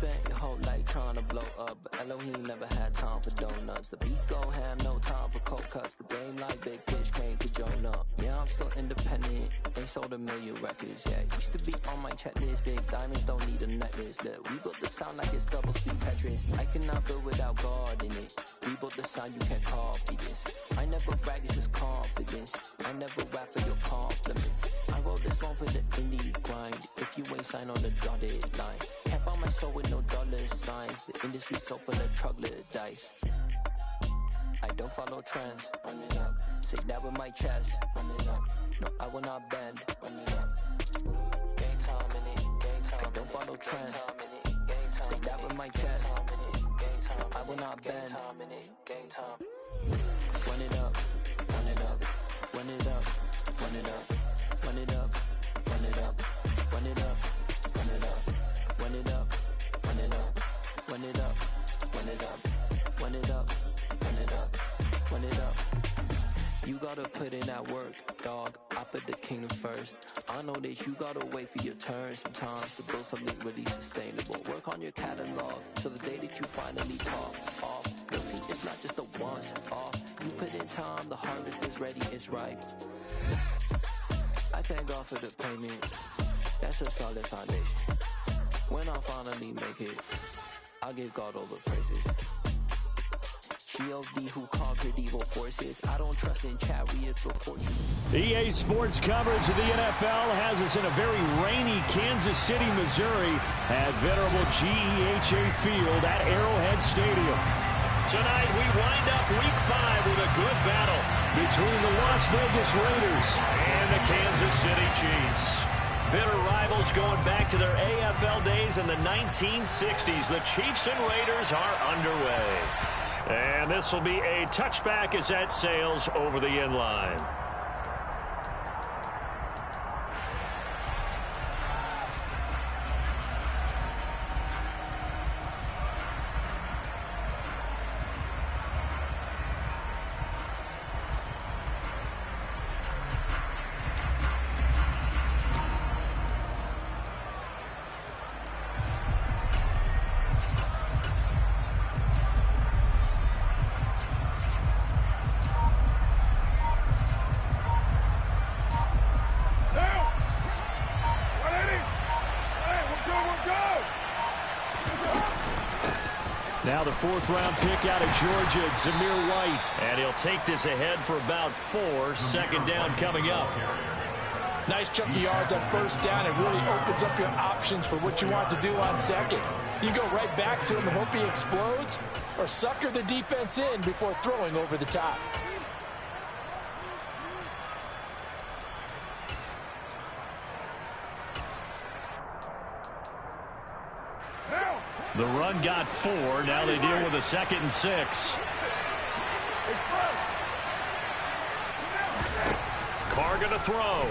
spent your whole life trying to blow up, but Elohim never had time for donuts. The beat go ham, no time for cold cuts. The game like Big Fish came to join up. Yeah, I'm still independent, ain't sold a million records yet. Used to be on my checklist, big diamonds don't need a necklace. Look, we built the sound like it's double speed Tetris. I cannot build without God in it. We built the sound, you can't copy this. I never brag, it's just confidence. I never rap for your compliments. I wrote this one for the indie grind. If you ain't signed on the dotted line, can't buy my soul with no dollar signs. The industry so full of troglodytes. I don't follow trends. Run it up. Say that with my chest. Run it up. No, I will not bend. Run it up. Game time in it. Game time. I don't follow trends. Say that with my chest. No, I will not bend. Game time. Run it up. Run it up. Run it up. Run it up. Run it up. Run it up. Run it up. Run it up. Run it up. Run it up. Run it up. Run it up. Run it up. Run it up. Run it up. You gotta put in that work, dog. I put the kingdom first. I know that you gotta wait for your turn sometimes to build something really sustainable. Work on your catalog so the day that you finally pop off, you'll see it's not just a once off. You put in time, the harvest is ready, it's ripe. I thank God for the payment. That's a solid foundation. When I finally make it, I'll give God all the praises. G.O.D. who conquered evil forces. I don't trust in chariots or forces. EA Sports coverage of the NFL has us in a very rainy Kansas City, Missouri at venerable GEHA Field at Arrowhead Stadium. Tonight we wind up Week 5 with a good battle between the Las Vegas Raiders and the Kansas City Chiefs. Bitter rivals going back to their AFL days in the 1960s. The Chiefs and Raiders are underway. And this will be a touchback as that sails over the end line. Now the fourth-round pick out of Georgia, Zamir White. And he'll take this ahead for about 4. Second down coming up. Nice chunk of yards on first down. It really opens up your options for what you want to do on second. You go right back to him and hope he explodes, or sucker the defense in before throwing over the top. The run got 4. Now they deal with a 2nd and 6. Carr going to throw.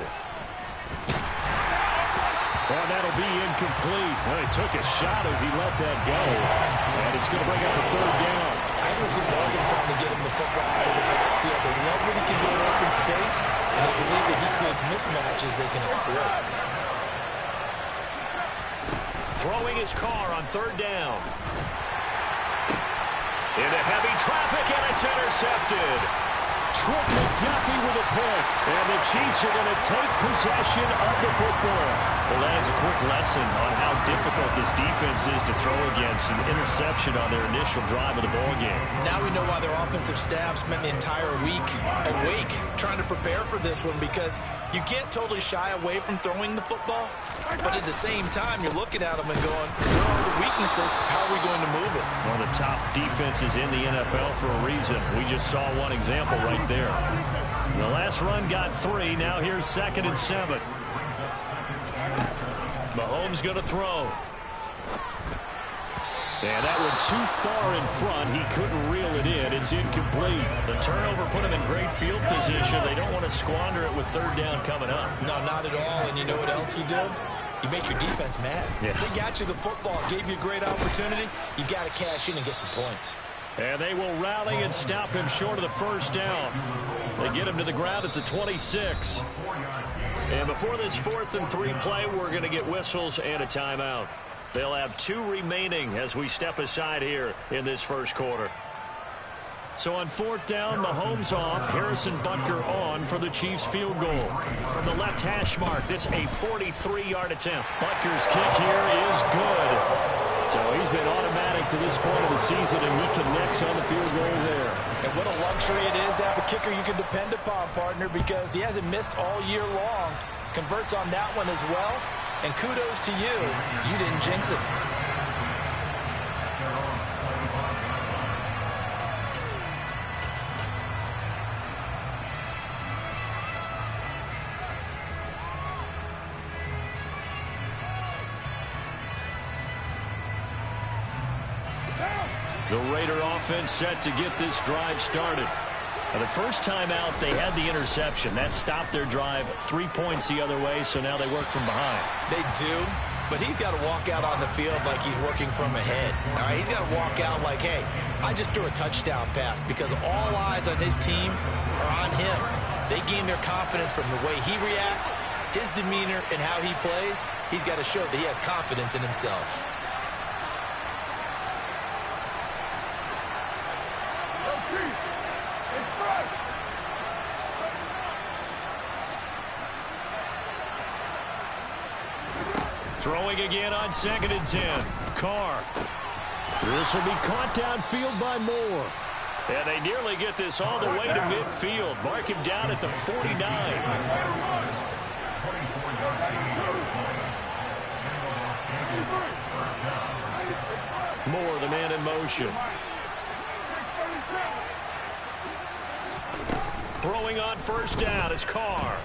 And that'll be incomplete. Well, he took a shot as he let that go. And it's going to bring up a 3rd down. I don't see Morgan trying to get him the football out of the backfield. They love what he can do in open space, and they believe that he creates mismatches they can exploit. Throwing his Carr on 3rd down. Into heavy traffic, and it's intercepted. Trent McDuffie with a pick. And the Chiefs are going to take possession of the football. Well, that is a quick lesson on how difficult this defense is to throw against. An interception on their initial drive of the ballgame. Now we know why their offensive staff spent the entire week awake trying to prepare for this one, because you can't totally shy away from throwing the football, but at the same time, you're looking at them and going, where are the weaknesses? How are we going to move it? One of the top defenses in the NFL for a reason. We just saw one example right there. The last run got 3. Now here's 2nd and 7. Mahomes going to throw. And that one too far in front. He couldn't reel it in. It's incomplete. The turnover put him in great field position. They don't want to squander it with 3rd down coming up. No, not at all. And you know what else you do? You make your defense mad. Yeah. They got you the football, gave you a great opportunity. You got to cash in and get some points. And they will rally and stop him short of the 1st down. They get him to the ground at the 26. And before this 4th and 3 play, we're going to get whistles and a timeout. They'll have 2 remaining as we step aside here in this first quarter. So on 4th down, Mahomes off, Harrison Butker on for the Chiefs field goal. From the left hash mark, this a 43-yard attempt. Butker's kick here is good. So he's been automatic to this point of the season, and he connects on the field goal there. And what a luxury it is to have a kicker you can depend upon, partner, because he hasn't missed all year long. Converts on that one as well. And kudos to you. You didn't jinx it. The Raider offense set to get this drive started. Now, the first time out, they had the interception. That stopped their drive 3 points the other way, so now they work from behind. They do, but he's got to walk out on the field like he's working from ahead. All right, he's got to walk out like, hey, I just threw a touchdown pass, because all eyes on his team are on him. They gain their confidence from the way he reacts, his demeanor, and how he plays. He's got to show that he has confidence in himself. Throwing again on 2nd and 10. Carr. This will be caught downfield by Moore. And they nearly get this all the way to midfield. Mark him down at the 49. Moore, the man in motion. Throwing on 1st down is Carr.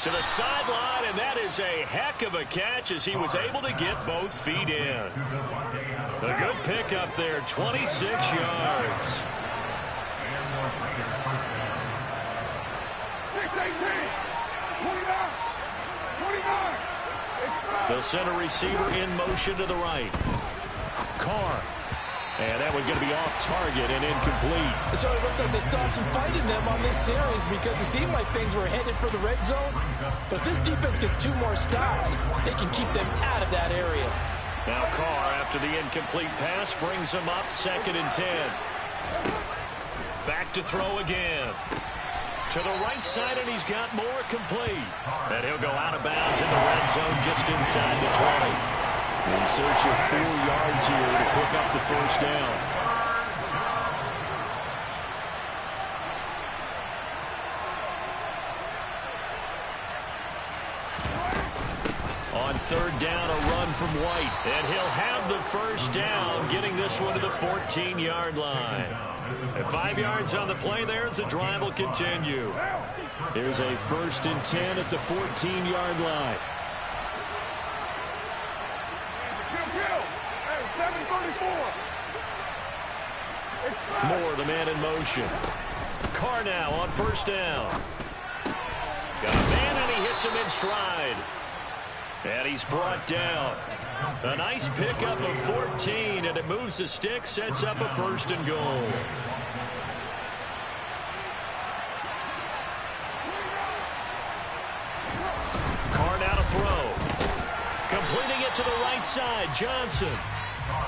To the sideline, and that is a heck of a catch as he was able to get both feet in. A good pickup there, 26 yards. 6-18, 29. They'll send a receiver in motion to the right. Carr. And that one's going to be off target and incomplete. So it looks like they stopped some fighting them on this series, because it seemed like things were headed for the red zone. But if this defense gets 2 more stops, they can keep them out of that area. Now Carr, after the incomplete pass, brings him up 2nd and 10. Back to throw again. To the right side, and he's got more complete. And he'll go out of bounds in the red zone just inside the 20. In search of 4 yards here to pick up the 1st down. On 3rd down, a run from White. And he'll have the 1st down, getting this one to the 14-yard line. And 5 yards on the play there as the drive will continue. There's a 1st and 10 at the 14-yard line. Moore, the man in motion. Carr now on 1st down. Got a man, and he hits him in stride. And he's brought down. A nice pickup of 14, and it moves the stick, sets up a 1st and goal. Carr now to throw. Completing it to the right side, Johnson.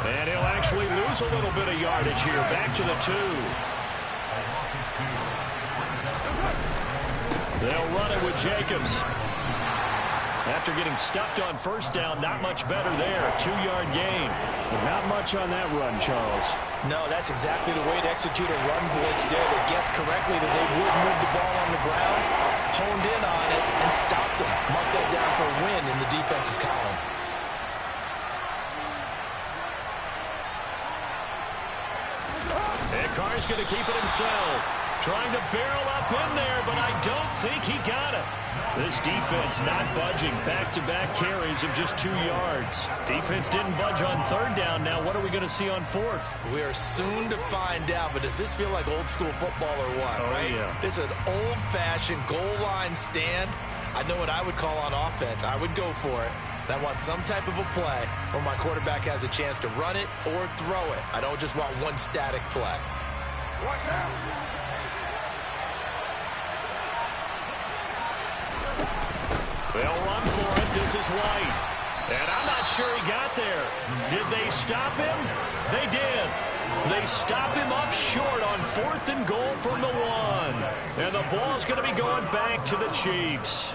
And he'll actually lose a little bit of yardage here. Back to the 2. They'll run it with Jacobs. After getting stuffed on 1st down, not much better there. 2-yard gain. But not much on that run, Charles. No, that's exactly the way to execute a run blitz there. They guessed correctly that they would move the ball on the ground, honed in on it, and stopped them. Mark that down for a win in the defense's column. And Carr's going to keep it himself. Trying to barrel up in there, but I don't think he got it. This defense not budging. Back-to-back carries of just 2 yards. Defense didn't budge on 3rd down. Now what are we going to see on 4th? We are soon to find out, but does this feel like old school football or what, right? Yeah. This is an old-fashioned goal line stand. I know what I would call on offense. I would go for it. And I want some type of a play where my quarterback has a chance to run it or throw it. I don't just want one static play. Right now. They'll run for it. This is White. And I'm not sure he got there. Did they stop him? They did. They stop him up short on 4th and goal from the 1. And the ball's going to be going back to the Chiefs.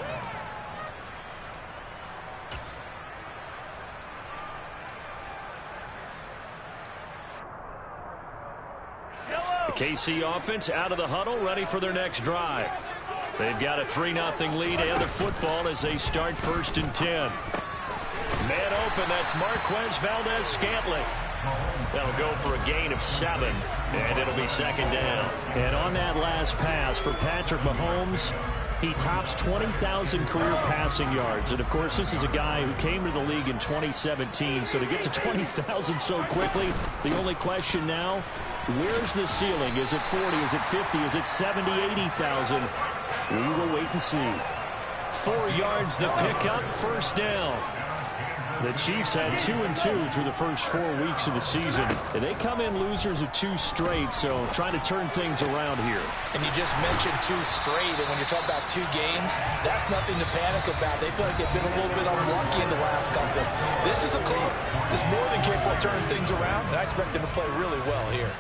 The KC offense out of the huddle, ready for their next drive. They've got a 3-0 lead and the football as they start 1st and 10. Man open, that's Marquez Valdez-Scantling. That'll go for a gain of 7, and it'll be 2nd down. And on that last pass for Patrick Mahomes, he tops 20,000 career passing yards. And, of course, this is a guy who came to the league in 2017. So to get to 20,000 so quickly, the only question now, where's the ceiling? Is it 40? Is it 50? Is it 70, 80,000? We will wait and see. 4 yards the pickup, 1st down. The Chiefs had 2-2 through the first 4 weeks of the season. And they come in losers of 2 straight, so trying to turn things around here. And you just mentioned 2 straight, and when you're talking about 2 games, that's nothing to panic about. They feel like they've been a little bit unlucky in the last couple. This is a club that's more than capable of turning things around, and I expect them to play really well here.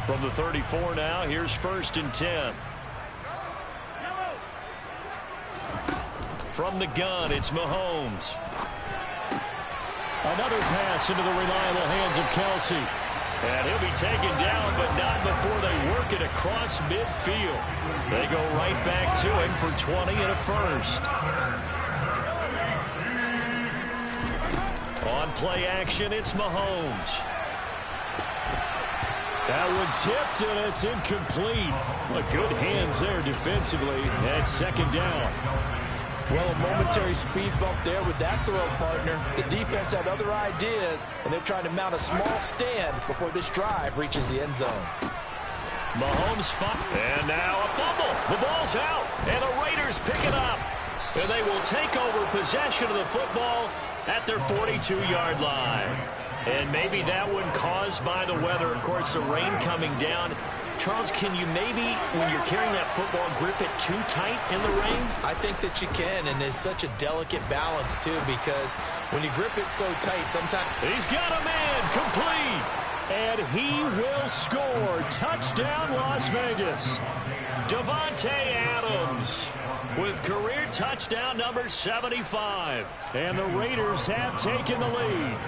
From the 34 now, here's 1st and 10. From the gun, it's Mahomes. Another pass into the reliable hands of Kelsey. And he'll be taken down, but not before they work it across midfield. They go right back to him for 20 and a 1st. On play action, it's Mahomes. That one tipped, and it's incomplete. But good hands there defensively at 2nd down. Well, a momentary speed bump there with that throw partner. The defense had other ideas, and they're trying to mount a small stand before this drive reaches the end zone. Mahomes and now a fumble. The ball's out, and the Raiders pick it up. And they will take over possession of the football at their 42-yard line. And maybe that one caused by the weather. Of course, the rain coming down. Charles, can you maybe, when you're carrying that football, grip it too tight in the rain? I think that you can, and it's such a delicate balance, too, because when you grip it so tight, sometimes... He's got a man complete, and he will score. Touchdown, Las Vegas. Davante Adams with career touchdown number 75. And the Raiders have taken the lead.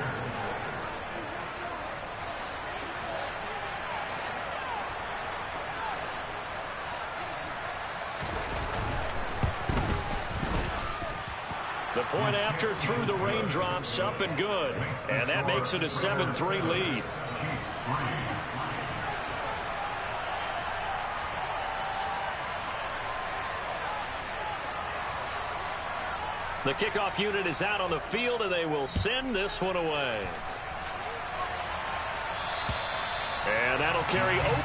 The point after through the raindrops, up and good. And that makes it a 7-3 lead. The kickoff unit is out on the field, and they will send this one away. And that'll carry over.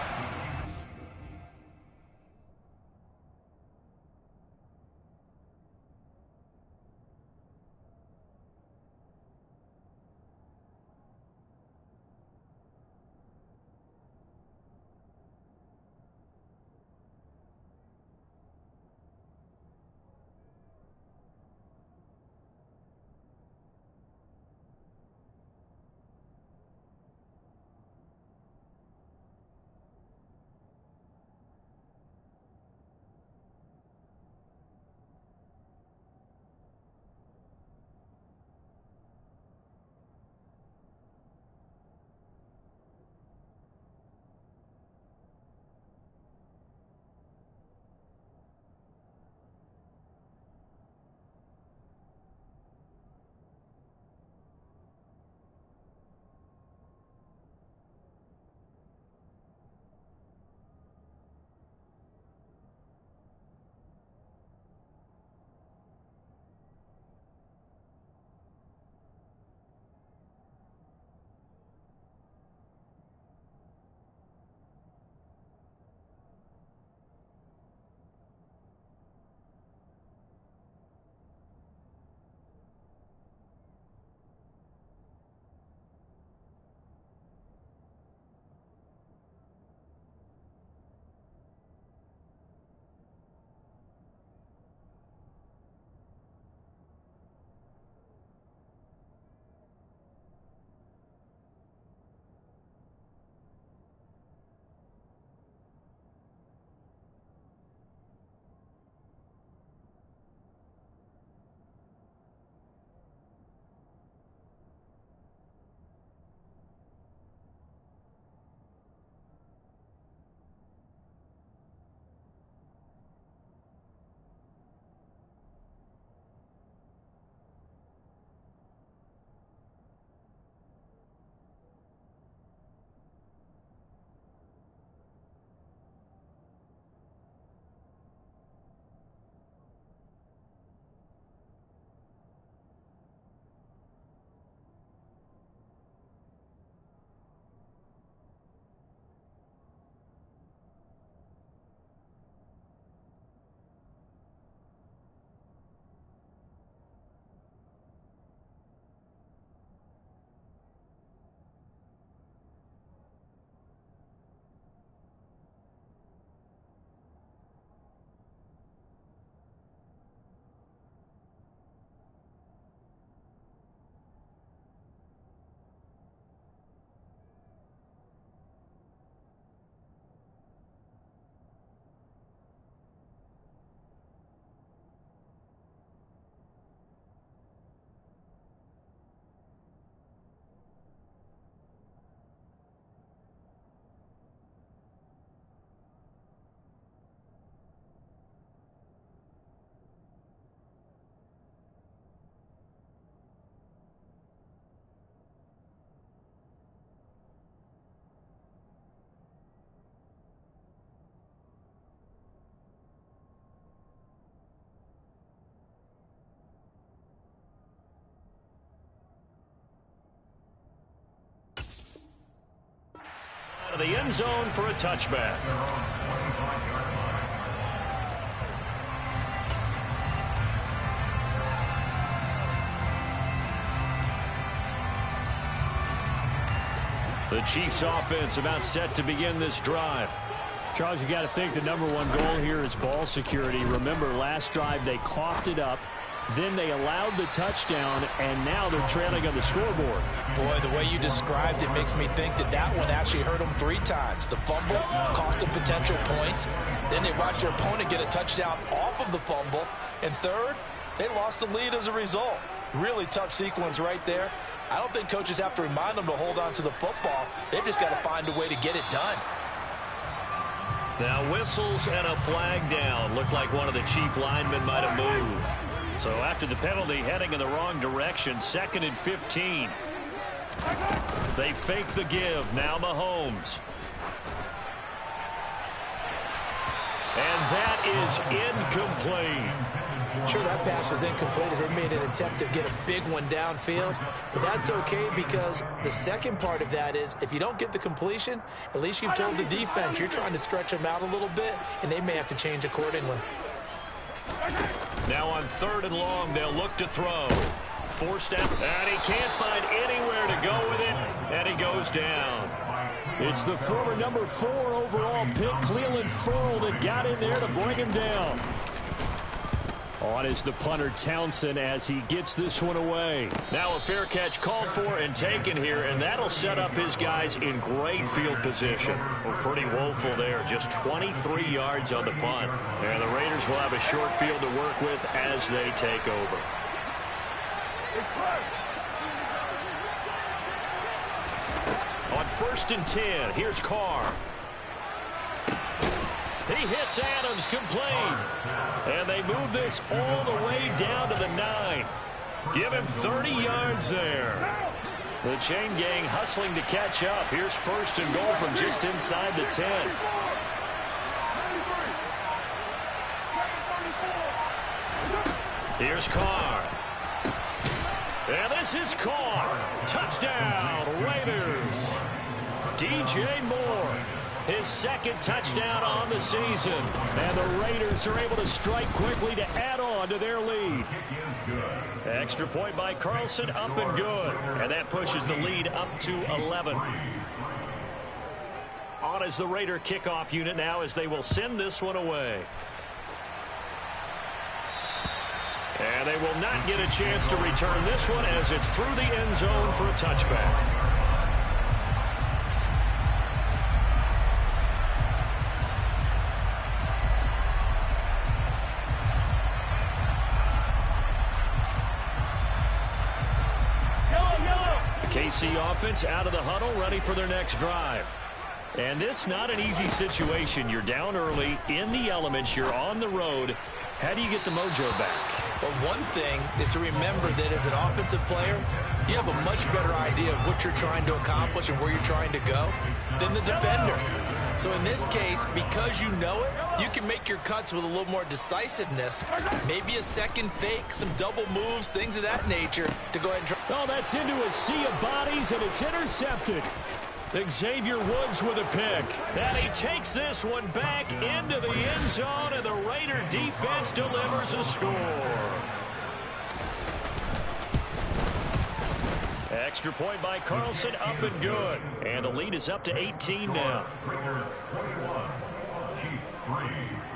the end zone for a touchback. The Chiefs offense about set to begin this drive. Charles, you got to think the number one goal here is ball security. Remember, last drive they coughed it up. Then they allowed the touchdown, and now they're trailing on the scoreboard. Boy, the way you described it makes me think that that one actually hurt them 3 times. The fumble cost them potential points. Then they watched their opponent get a touchdown off of the fumble. And third, they lost the lead as a result. Really tough sequence right there. I don't think coaches have to remind them to hold on to the football. They've just got to find a way to get it done. Now whistles and a flag down. Looked like one of the Chief linemen might have moved. So after the penalty, heading in the wrong direction, 2nd and 15. They fake the give. Now Mahomes. And that is incomplete. Sure, that pass was incomplete as they made an attempt to get a big one downfield. But that's okay because the second part of that is if you don't get the completion, at least you've told the defense you're trying to stretch them out a little bit, and they may have to change accordingly. Now on 3rd and long, they'll look to throw. 4-step, and he can't find anywhere to go with it, and he goes down. It's the former number 4 overall pick, Cleveland Ferrell, that got in there to bring him down. On is the punter Townsend as he gets this one away. Now a fair catch called for and taken here, and that'll set up his guys in great field position. Well, pretty woeful there, just 23 yards on the punt. And the Raiders will have a short field to work with as they take over. On 1st and 10, here's Carr. He hits Adams complete. And they move this all the way down to the 9. Give him 30 yards there. The chain gang hustling to catch up. Here's 1st and goal from just inside the 10. Here's Carr. And this is Carr. Touchdown, Raiders. DJ Moore. His 2nd touchdown on the season. And the Raiders are able to strike quickly to add on to their lead. Extra point by Carlson, up and good. And that pushes the lead up to 11. On is the Raider kickoff unit now as they will send this one away. And they will not get a chance to return this one as it's through the end zone for a touchback. KC offense out of the huddle, ready for their next drive. And this not an easy situation. You're down early, in the elements, you're on the road. How do you get the mojo back? Well, one thing is to remember that as an offensive player, you have a much better idea of what you're trying to accomplish and where you're trying to go than the defender. So in this case, because you know it, you can make your cuts with a little more decisiveness. Maybe a second fake, some double moves, things of that nature to go ahead and try. Oh, that's into a sea of bodies, and it's intercepted. Xavier Woods with a pick. And he takes this one back into the end zone, and the Raider defense delivers a score. Extra point by Carlson, up and good. And the lead is up to 18 now.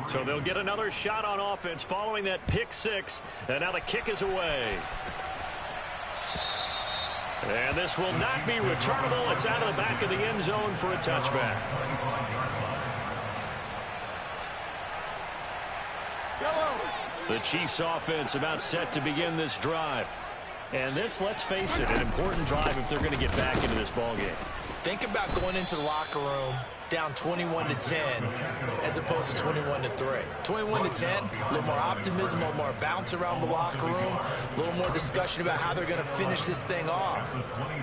So they'll get another shot on offense following that pick 6. And now the kick is away. And this will not be returnable. It's out of the back of the end zone for a touchback. The Chiefs offense about set to begin this drive. And this, let's face it, an important drive if they're going to get back into this ballgame. Think about going into the locker room down 21-10 as opposed to 21-3. 21-10, a little more optimism, a little more bounce around the locker room, a little more discussion about how they're going to finish this thing off.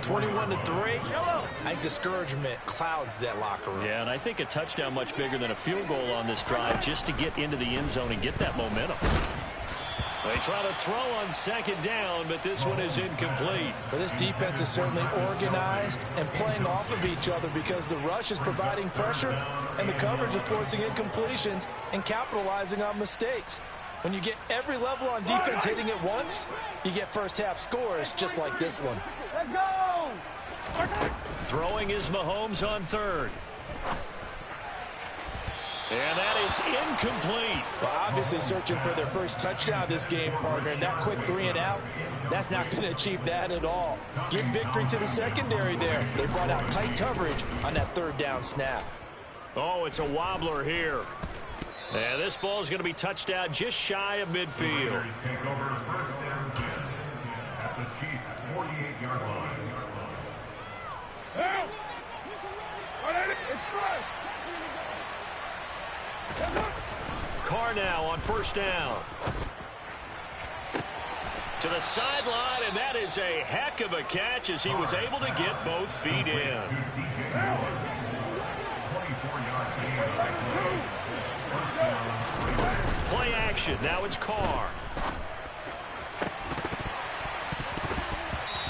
21-3, I think discouragement clouds that locker room. Yeah, and I think a touchdown much bigger than a field goal on this drive just to get into the end zone and get that momentum. They try to throw on second down, but this one is incomplete. Well, this defense is certainly organized and playing off of each other because the rush is providing pressure and the coverage is forcing incompletions and capitalizing on mistakes. When you get every level on defense hitting at once, you get first half scores just like this one. Let's go! Throwing is Mahomes on third. And that is incomplete. Well, obviously searching for their first touchdown this game, partner. And that quick 3 and out, that's not going to achieve that at all. Give victory to the secondary there. They brought out tight coverage on that third down snap. Oh, it's a wobbler here. And this ball is going to be touched out just shy of midfield. Help! It's fresh! Carr now on first down. To the sideline, and that is a heck of a catch as he was able to get both feet in. Play action. Now it's Carr.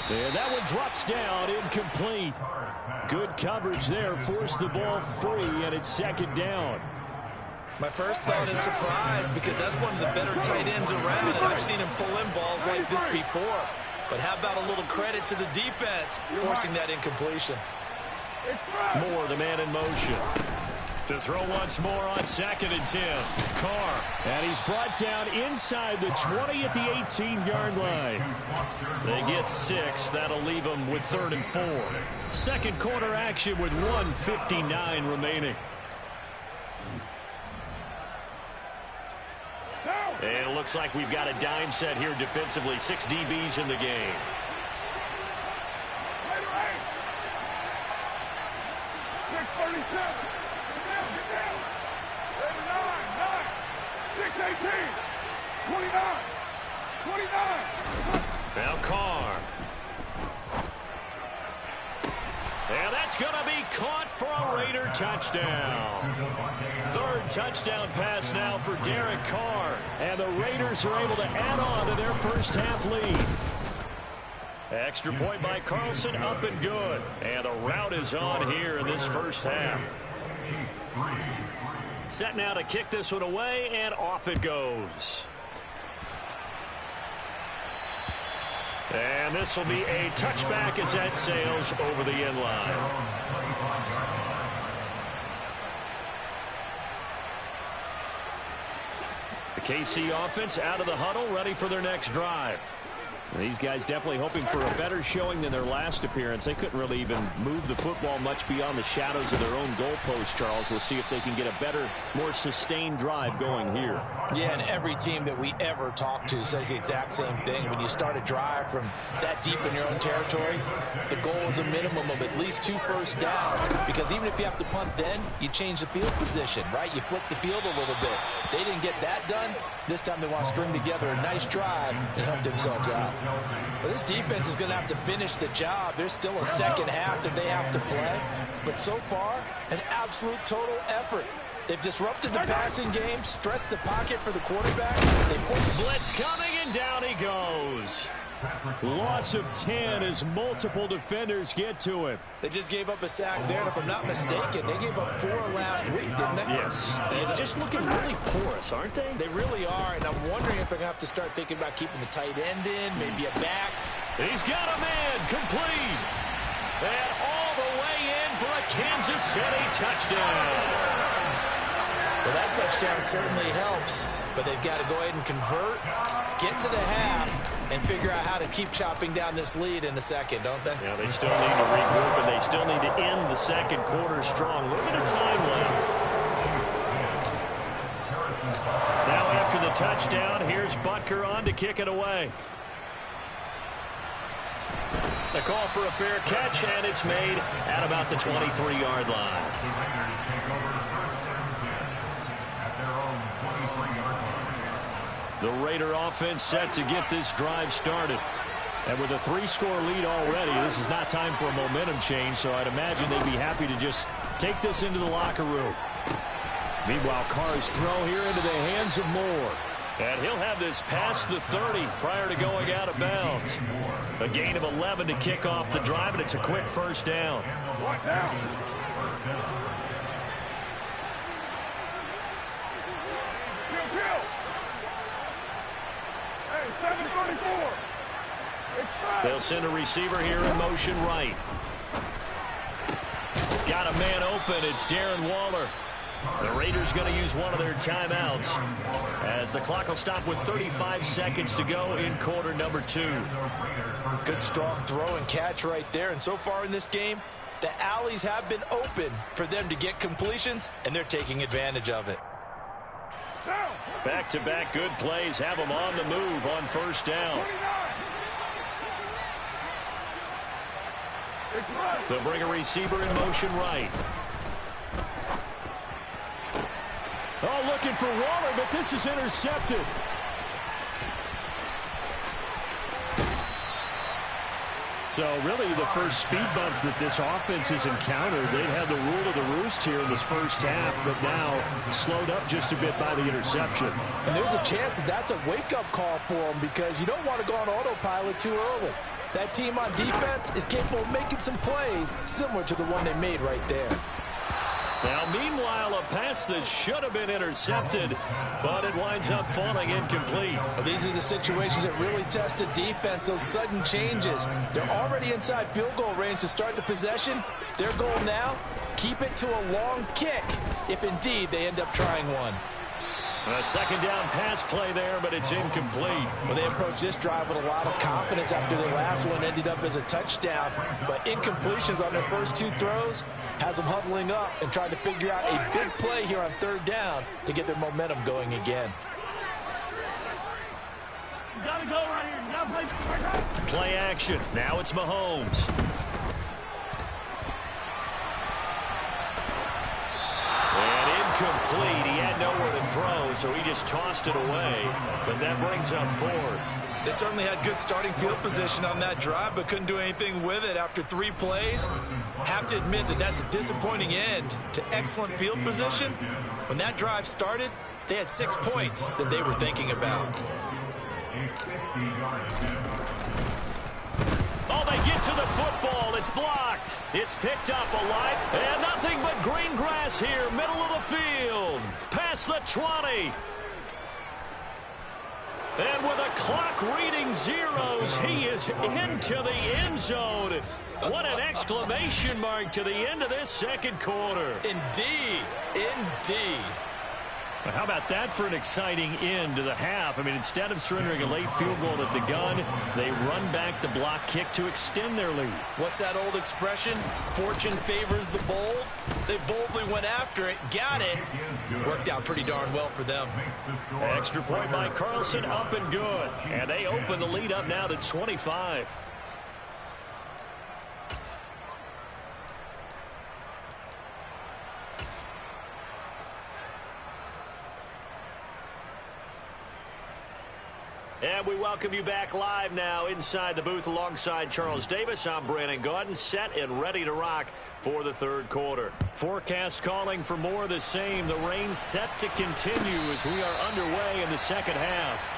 And that one drops down, incomplete. Good coverage there, forced the ball free, and it's second down. My first thought is surprise because that's one of the better tight ends around, and I've seen him pull in balls like this before. But how about a little credit to the defense forcing that incompletion? Moore, the man in motion. To throw once more on second and 10. Carr. And he's brought down inside the 20 at the 18-yard line. They get 6. That'll leave them with 3rd and 4. Second quarter action with 1:59 remaining. And it looks like we've got a dime set here defensively. 6 DBs in the game. Now Carr. And that's going to be caught for a Raider touchdown. 3rd touchdown pass now for Derek Carr. And the Raiders are able to add on to their first half lead. Extra point by Carlson, up and good. And the route is on here in this first half. Set now to kick this one away, and off it goes. And this will be a touchback as that sails over the end line. The KC offense out of the huddle, ready for their next drive. These guys definitely hoping for a better showing than their last appearance. They couldn't really even move the football much beyond the shadows of their own goalpost, Charles. We'll see if they can get a better, more sustained drive going here. Yeah, and every team that we ever talk to says the exact same thing. When you start a drive from that deep in your own territory, the goal is a minimum of at least 2 first downs. Because even if you have to punt then, you change the field position, right? You flip the field a little bit. They didn't get that done. This time they want to string together a nice drive and help themselves out. Well, this defense is going to have to finish the job. There's still a second half that they have to play. But so far, an absolute total effort. They've disrupted the passing game, stressed the pocket for the quarterback. Blitz coming, and down he goes. Loss of 10 as multiple defenders get to him. They just gave up a sack there, and if I'm not mistaken, they gave up 4 last week, didn't they? Yes. They're just looking really porous, aren't they? They really are, and I'm wondering if they're going to have to start thinking about keeping the tight end in, maybe a back. He's got a man, complete. And all the way in for a Kansas City touchdown. Well, that touchdown certainly helps, but they've got to go ahead and convert, get to the half, and figure out how to keep chopping down this lead in the second, don't they? Yeah, they still need to regroup, and they still need to end the second quarter strong. A little bit of time left. Now after the touchdown, here's Butker on to kick it away. The call for a fair catch, and it's made at about the 23-yard line. The Raider offense set to get this drive started. And with a 3-score lead already, this is not time for a momentum change, so I'd imagine they'd be happy to just take this into the locker room. Meanwhile, Carr's throw here into the hands of Moore. And he'll have this past the 30 prior to going out of bounds. A gain of 11 to kick off the drive, and it's a quick first down. Watch down. Kill. Hey, 734. They'll send a receiver here in motion right. Got a man open. It's Darren Waller. The Raiders going to use one of their timeouts as the clock will stop with 35 seconds to go in quarter number 2. Good strong throw and catch right there. And so far in this game, the alleys have been open for them to get completions, and they're taking advantage of it. Back-to-back good plays have them on the move on first down. They'll bring a receiver in motion right. Oh, looking for Waller, but this is intercepted. So really the first speed bump that this offense has encountered, they'd had the rule of the roost here in this first half, but now slowed up just a bit by the interception. And there's a chance that that's a wake-up call for them because you don't want to go on autopilot too early. That team on defense is capable of making some plays similar to the one they made right there. Now, meanwhile, a pass that should have been intercepted, but it winds up falling incomplete. Well, these are the situations that really test the defense, those sudden changes. They're already inside field goal range to start the possession. Their goal now, keep it to a long kick, if indeed they end up trying one. A second down pass play there, but it's incomplete. Well, they approached this drive with a lot of confidence after their last one ended up as a touchdown. But incompletions on their first 2 throws has them huddling up and trying to figure out a big play here on third down to get their momentum going again. You gotta go right here. You gotta play. Play action. Now it's Mahomes. Incomplete. He had nowhere to throw, so he just tossed it away. But that brings up 4th. They certainly had good starting field position on that drive, but couldn't do anything with it after 3 plays. Have to admit that that's a disappointing end to excellent field position. When that drive started, they had 6 points that they were thinking about. Oh, they get to the football. It's blocked. It's picked up alive. And nothing but green grass here, middle of the field. Past the 20. And with a clock reading zeros, he is into the end zone. What an exclamation mark to the end of this second quarter. Indeed. Indeed. Well, how about that for an exciting end to the half? I mean, instead of surrendering a late field goal at the gun, they run back the block kick to extend their lead. What's that old expression? Fortune favors the bold. They boldly went after it, got it. Worked out pretty darn well for them. Extra point by Carlson, up and good. And they open the lead up now to 25. And we welcome you back live now inside the booth alongside Charles Davis. I'm Brandon Gaudin, set and ready to rock for the third quarter. Forecast calling for more of the same. The rain set to continue as we are underway in the second half.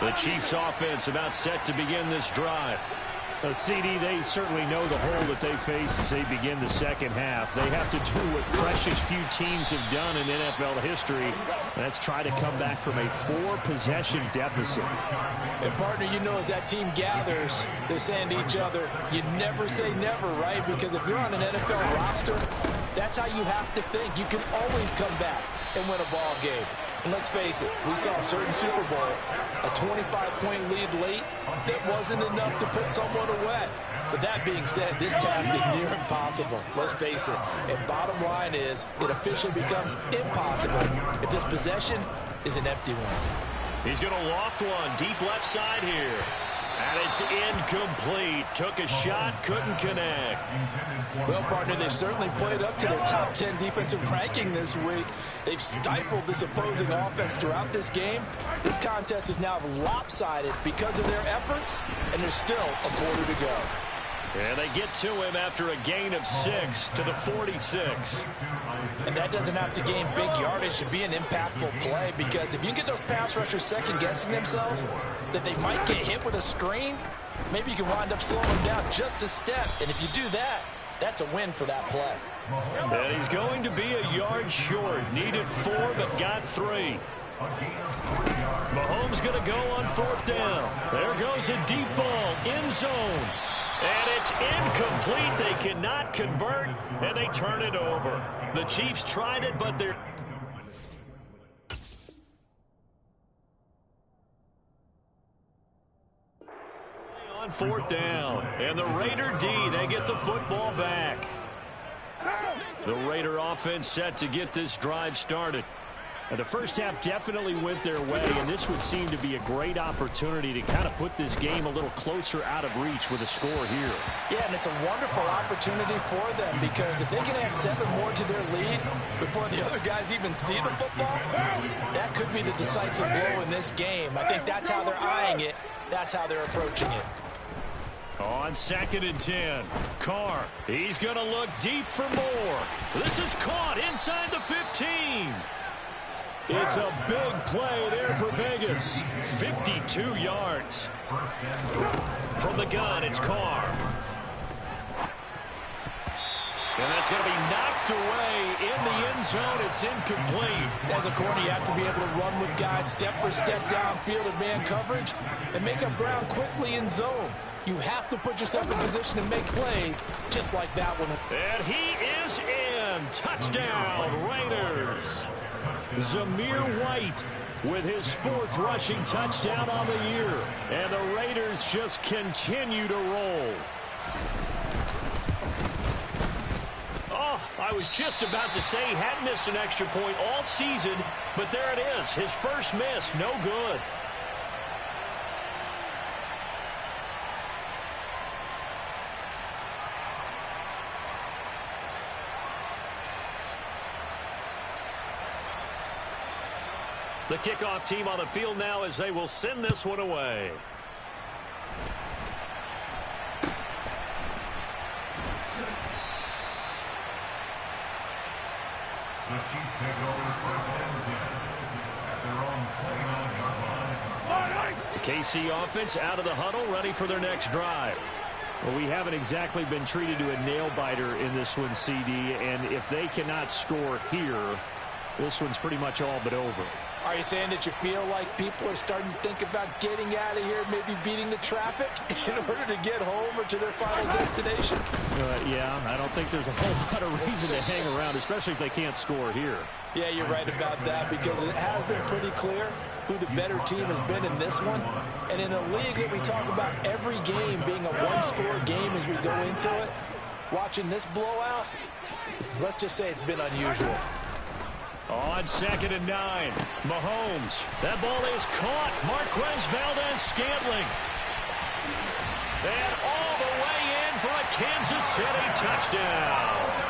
The Chiefs offense about set to begin this drive. CD, they certainly know the hole that they face as they begin the second half. They have to do what precious few teams have done in NFL history. That's try to come back from a 4-possession deficit. And, partner, you know as that team gathers, they're saying to each other, you never say never, right? Because if you're on an NFL roster, that's how you have to think. You can always come back and win a ball game. And let's face it, we saw a certain Super Bowl, a 25-point lead late that wasn't enough to put someone away. But that being said, this task is near impossible. Let's face it. And bottom line is, it officially becomes impossible if this possession is an empty one. He's going to loft one deep left side here. And it's incomplete. Took a shot, couldn't connect. Well, partner, they've certainly played up to their top 10 defensive ranking this week. They've stifled this opposing offense throughout this game. This contest is now lopsided because of their efforts, and there's still a quarter to go. And they get to him after a gain of 6 to the 46. And that doesn't have to gain big yardage to be an impactful play, because if you get those pass rushers second-guessing themselves that they might get hit with a screen, maybe you can wind up slowing them down just a step. And if you do that, that's a win for that play. And he's going to be a yard short. Needed 4, but got 3. Mahomes going to go on 4th down. There goes a deep ball, end zone. And it's incomplete. They cannot convert, and they turn it over. The Chiefs tried it, but they're... on 4th down. And the Raider D, they get the football back. The Raider offense set to get this drive started. And the first half definitely went their way, and this would seem to be a great opportunity to kind of put this game a little closer out of reach with a score here. Yeah, and it's a wonderful opportunity for them, because if they can add 7 more to their lead before the other guys even see the football, that could be the decisive blow in this game. I think that's how they're eyeing it. That's how they're approaching it. On 2nd and 10, Carr, he's going to look deep for more. This is caught inside the 15. It's a big play there for Vegas. 52 yards. From the gun, it's Carr. And that's going to be knocked away in the end zone. It's incomplete. As a corner, you have to be able to run with guys step for step downfield in man coverage and make up ground quickly in zone. You have to put yourself in position to make plays just like that one. And he is in. Touchdown, Raiders. Zamir White with his 4th rushing touchdown on the year. And the Raiders just continue to roll. Oh, I was just about to say he hadn't missed an extra point all season, but there it is. His first miss, no good. The kickoff team on the field now as they will send this one away. The Chiefs take over first and 10 at their own 29-yard line. The KC offense out of the huddle, ready for their next drive. Well, we haven't exactly been treated to a nail-biter in this one, CD, and if they cannot score here, this one's pretty much all but over. Are you saying that you feel like people are starting to think about getting out of here, maybe beating the traffic in order to get home or to their final destination? Yeah, I don't think there's a whole lot of reason to hang around, especially if they can't score here. Yeah, you're right about that, because it has been pretty clear who the better team has been in this one. And in a league that we talk about every game being a one-score game as we go into it, watching this blowout, let's just say it's been unusual. On 2nd and 9, Mahomes. That ball is caught. Marquez Valdez-Scantling. And all the way in for a Kansas City touchdown.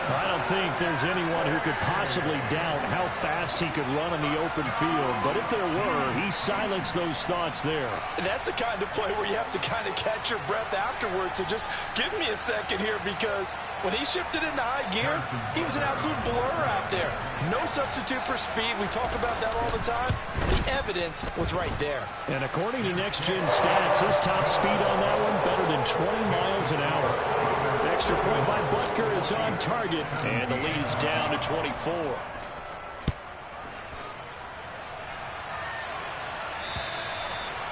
I don't think there's anyone who could possibly doubt how fast he could run in the open field. But if there were, he silenced those thoughts there. And that's the kind of play where you have to kind of catch your breath afterwards. So just give me a second here, because when he shifted into high gear, he was an absolute blur out there. No substitute for speed. We talk about that all the time. The evidence was right there. And according to Next Gen Stats, his top speed on that one better than 20 miles an hour. Extra point by Butker is on target, and the lead is down to 24.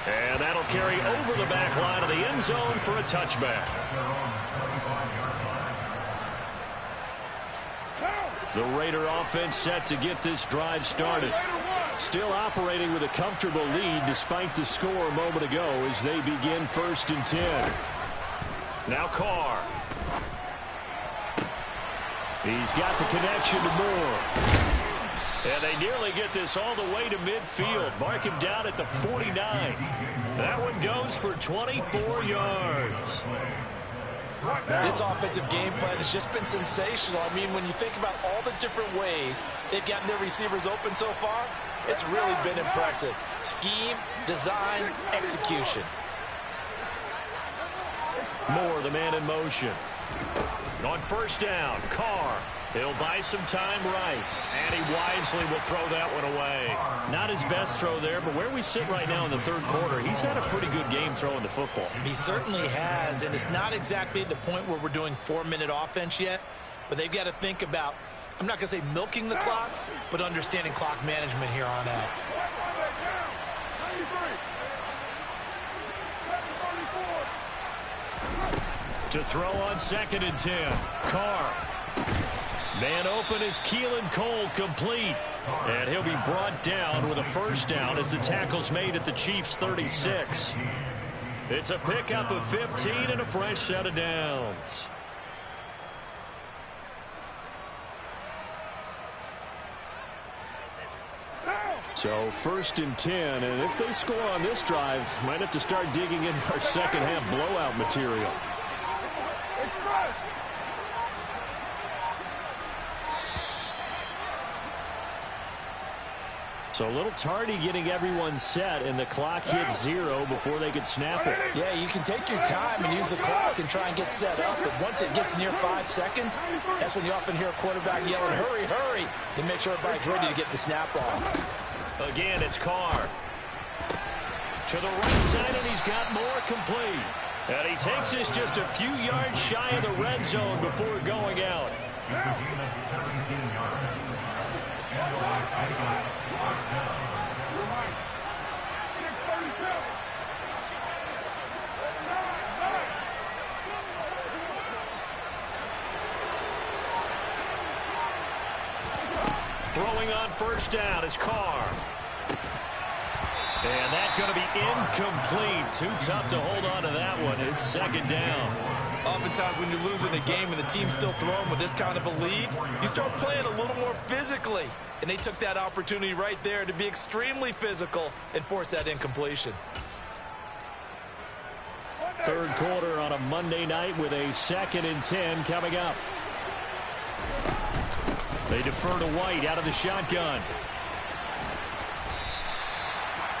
And that'll carry over the back line of the end zone for a touchback. The Raider offense set to get this drive started. Still operating with a comfortable lead despite the score a moment ago as they begin 1st and 10. Now Carr. He's got the connection to Moore. And they nearly get this all the way to midfield. Mark him down at the 49. That one goes for 24 yards. This offensive game plan has just been sensational. I mean, when you think about all the different ways they've gotten their receivers open so far, it's really been impressive. Scheme, design, execution. Moore, the man in motion. On first down, Carr. He'll buy some time right. And he wisely will throw that one away. Not his best throw there, but where we sit right now in the third quarter, he's had a pretty good game throwing the football. He certainly has, and it's not exactly at the point where we're doing 4-minute offense yet, but they've got to think about, I'm not going to say milking the clock, but understanding clock management here on out. To throw on 2nd and 10, Carr. Man open is Keelan Cole, complete. And he'll be brought down with a first down as the tackle's made at the Chiefs' 36. It's a pickup of 15 and a fresh set of downs. So 1st and 10, and if they score on this drive, might have to start digging in our second half blowout material. So a little tardy getting everyone set, and the clock hits 0 before they could snap it. Yeah, you can take your time and use the clock and try and get set up, but once it gets near 5 seconds, that's when you often hear a quarterback yelling, hurry, hurry, to make sure everybody's ready to get the snap off. Again, it's Carr. To the right side, and he's got Moore complete. And he takes this just a few yards shy of the red zone before going out. Throwing on first down is Carr. And that's going to be incomplete. Too tough to hold on to that one. It's 2nd down. Oftentimes when you're losing a game and the team's still throwing with this kind of a lead, you start playing a little more physically. And they took that opportunity right there to be extremely physical and force that incompletion. Third quarter on a Monday night with a 2nd and 10 coming up. They defer to White out of the shotgun.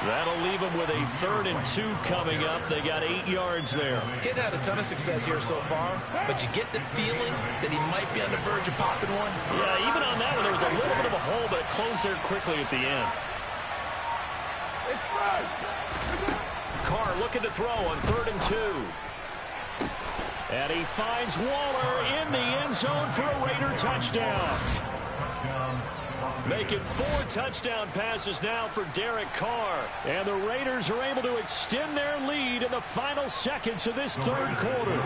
That'll leave them with a 3rd and 2 coming up. They got 8 yards there. Getting had a ton of success here so far, but you get the feeling that he might be on the verge of popping one. Yeah, even on that one, there was a little bit of a hole, but it closed there quickly at the end. Carr looking to throw on 3rd and 2. And he finds Waller in the end zone for a Raider touchdown. Making 4 touchdown passes now for Derek Carr. And the Raiders are able to extend their lead in the final seconds of this third quarter.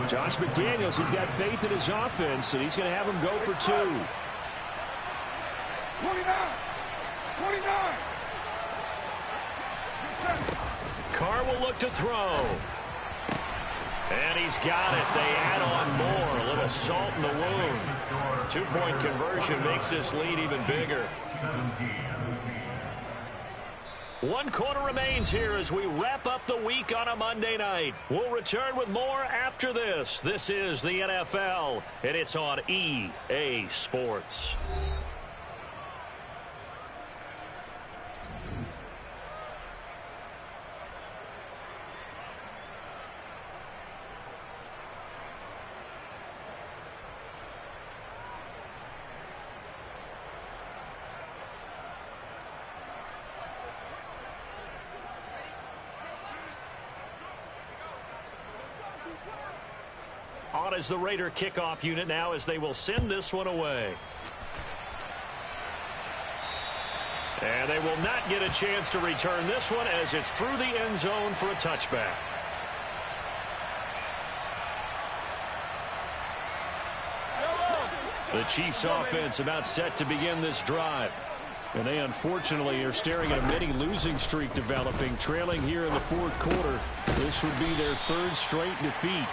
Josh McDaniels, he's got faith in his offense, and he's going to have him go for 2. 29. Carr will look to throw. And he's got it. They add on more. A little salt in the wound. 2-point conversion makes this lead even bigger. 1 quarter remains here as we wrap up the week on a Monday night. We'll return with more after this. This is the NFL, and it's on EA Sports. On as the Raider kickoff unit now as they will send this one away. And they will not get a chance to return this one as it's through the end zone for a touchback. The Chiefs offense about set to begin this drive. And they unfortunately are staring at a mini losing streak developing, trailing here in the fourth quarter. This would be their 3rd straight defeat.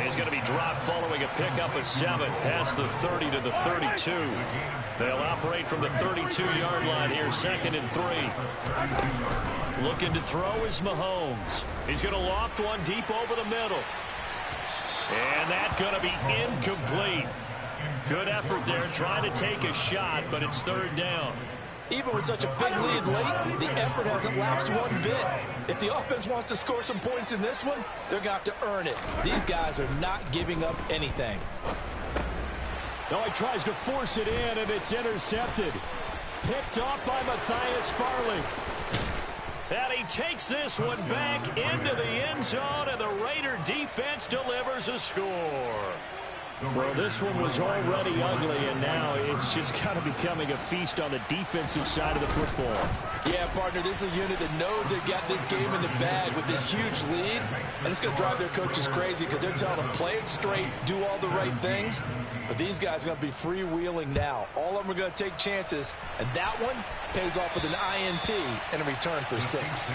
He's going to be dropped following a pickup of 7 past the 30 to the 32. They'll operate from the 32-yard line here, 2nd and 3. Looking to throw is Mahomes. He's going to loft one deep over the middle. And that's going to be incomplete. Good effort there trying to take a shot, but it's 3rd down. Even with such a big lead late, the effort hasn't lapsed one bit. If the offense wants to score some points in this one, they're going to have to earn it. These guys are not giving up anything. No, he tries to force it in, and it's intercepted. Picked off by Matthias Farley. And he takes this one back into the end zone, and the Raider defense delivers a score. Well, this one was already ugly, and now it's just kind of becoming a feast on the defensive side of the football. Yeah, partner, this is a unit that knows they've got this game in the bag with this huge lead, and it's going to drive their coaches crazy because they're telling them, play it straight, do all the right things. But these guys are going to be freewheeling now. All of them are going to take chances, and that one pays off with an INT and a return for 6.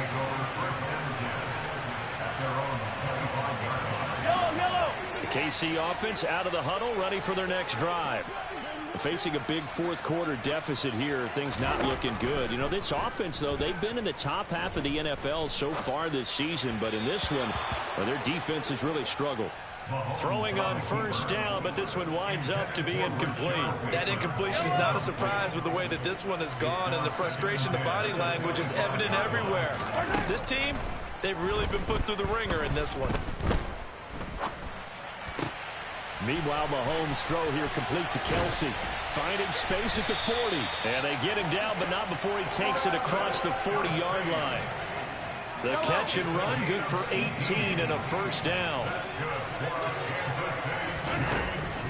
The KC offense out of the huddle, ready for their next drive. Facing a big fourth-quarter deficit here, things not looking good. You know, this offense, though, they've been in the top half of the NFL so far this season, but in this one, well, their defense has really struggled. Throwing on 1st down, but this one winds up to be incomplete. That incompletion is not a surprise with the way that this one has gone, and the frustration, the body language is evident everywhere. This team, they've really been put through the ringer in this one. Meanwhile, Mahomes' throw here complete to Kelsey. Finding space at the 40. And they get him down, but not before he takes it across the 40-yard line. The catch and run, good for 18 and a 1st down.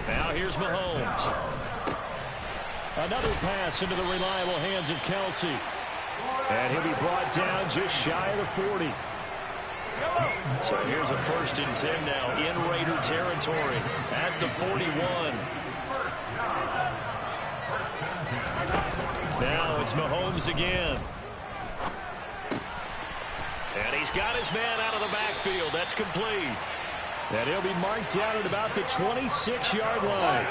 Now here's Mahomes. Another pass into the reliable hands of Kelsey. And he'll be brought down just shy of the 40. So here's a 1st and 10 now in Raider territory at the 41. Now it's Mahomes again. And he's got his man out of the backfield. That's complete. And he'll be marked down at about the 26-yard line.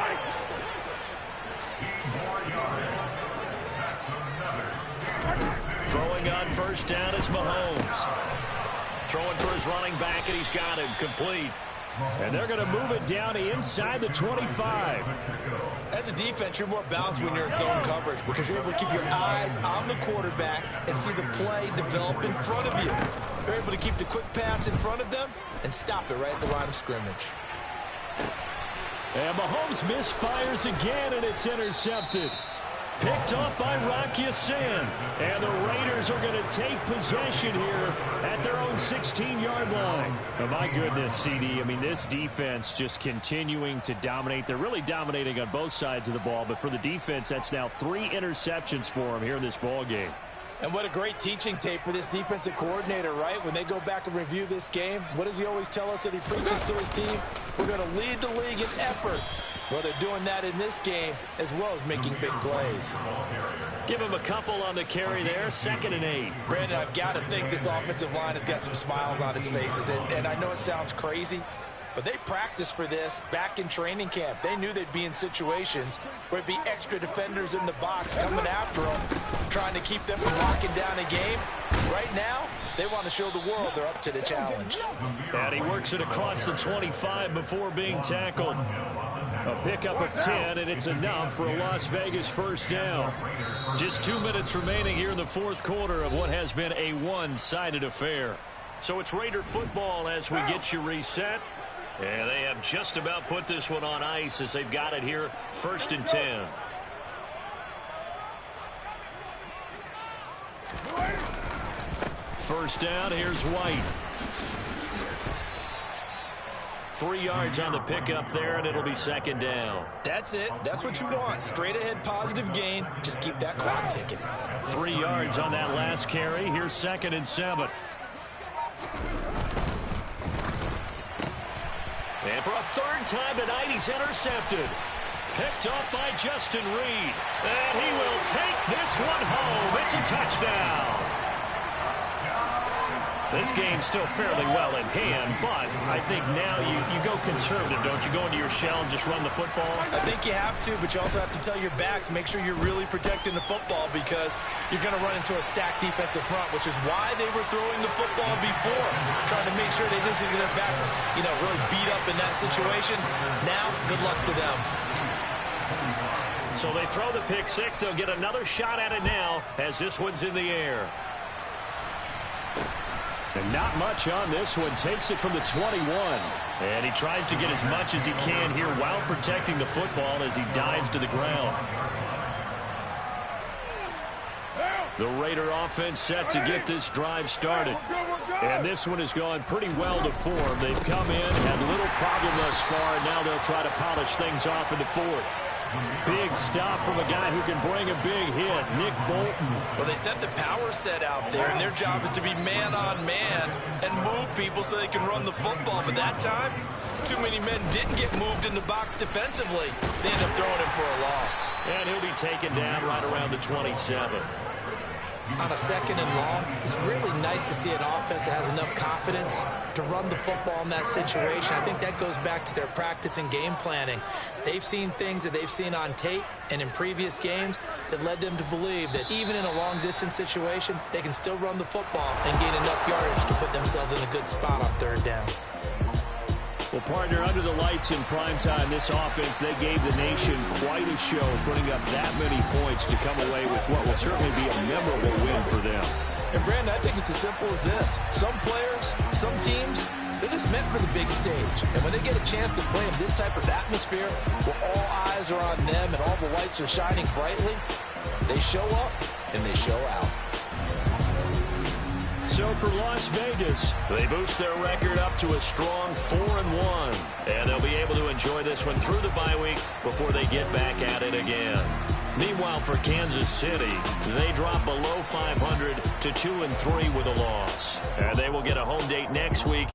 Throwing on 1st down is Mahomes. Throwing for his running back, and he's got him complete. And they're going to move it down to inside the 25. As a defense, you're more balanced when you're in zone coverage because you're able to keep your eyes on the quarterback and see the play develop in front of you. You're able to keep the quick pass in front of them and stop it right at the line of scrimmage. And Mahomes misfires again, and it's intercepted. Picked off by Rock Ya-Sin. And the Raiders are going to take possession here at their own 16-yard line. Oh, my goodness, CD. I mean, this defense just continuing to dominate. They're really dominating on both sides of the ball. But for the defense, that's now 3 interceptions for them here in this ball game. And what a great teaching tape for this defensive coordinator, right? When they go back and review this game, what does he always tell us that he preaches to his team? We're going to lead the league in effort. Well, they're doing that in this game as well as making big plays. Give him a couple on the carry there, 2nd and 8. Brandon, I've got to think this offensive line has got some smiles on its faces. And I know it sounds crazy, but they practiced for this back in training camp. They knew they'd be in situations where it'd be extra defenders in the box coming after them, trying to keep them from locking down a game. Right now, they want to show the world they're up to the challenge. And he works it across the 25 before being tackled. A pickup of 10, and it's enough for a Las Vegas 1st down. Just 2 minutes remaining here in the 4th quarter of what has been a one-sided affair. So it's Raider football as we get you reset. And they have just about put this one on ice as they've got it here, 1st and 10. First down, here's White. 3 yards on the pickup there, and it'll be 2nd down. That's it. That's what you want. Straight ahead, positive gain. Just keep that clock ticking. 3 yards on that last carry. Here's 2nd and 7. And for a 3rd time tonight, he's intercepted. Picked off by Justin Reed. And he will take this one home. It's a touchdown. This game's still fairly well in hand, but I think now you go conservative, don't you? Go into your shell and just run the football? I think you have to, but you also have to tell your backs, make sure you're really protecting the football because you're going to run into a stacked defensive front, which is why they were throwing the football before, trying to make sure they just get their backs, really beat up in that situation. Now, good luck to them. So they throw the pick six. They'll get another shot at it now as this one's in the air. And not much on this one. Takes it from the 21. And he tries to get as much as he can here while protecting the football as he dives to the ground. The Raider offense set to get this drive started. And this one has gone pretty well to form. They've come in, had little problem thus far, and now they'll try to polish things off in the fourth. Big stop from a guy who can bring a big hit, Nick Bolton. Well, they sent the power set out there, and their job is to be man-on-man and move people so they can run the football. But that time, too many men didn't get moved in the box defensively. They end up throwing him for a loss. And he'll be taken down right around the 27. On a second and long, it's really nice to see an offense that has enough confidence to run the football in that situation. I think that goes back to their practice and game planning. They've seen things that they've seen on tape and in previous games that led them to believe that even in a long-distance situation, they can still run the football and gain enough yardage to put themselves in a good spot on third down. Well, partner, under the lights in primetime, this offense, they gave the nation quite a show, putting up that many points to come away with what will certainly be a memorable win for them. And, Brandon, I think it's as simple as this. Some players, some teams, they're just meant for the big stage. And when they get a chance to play in this type of atmosphere where all eyes are on them and all the lights are shining brightly, they show up and they show out. So for Las Vegas, they boost their record up to a strong 4-1. And they'll be able to enjoy this one through the bye week before they get back at it again. Meanwhile, for Kansas City, they drop below 500 to 2-3 with a loss. And they will get a home date next week.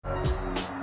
Ball.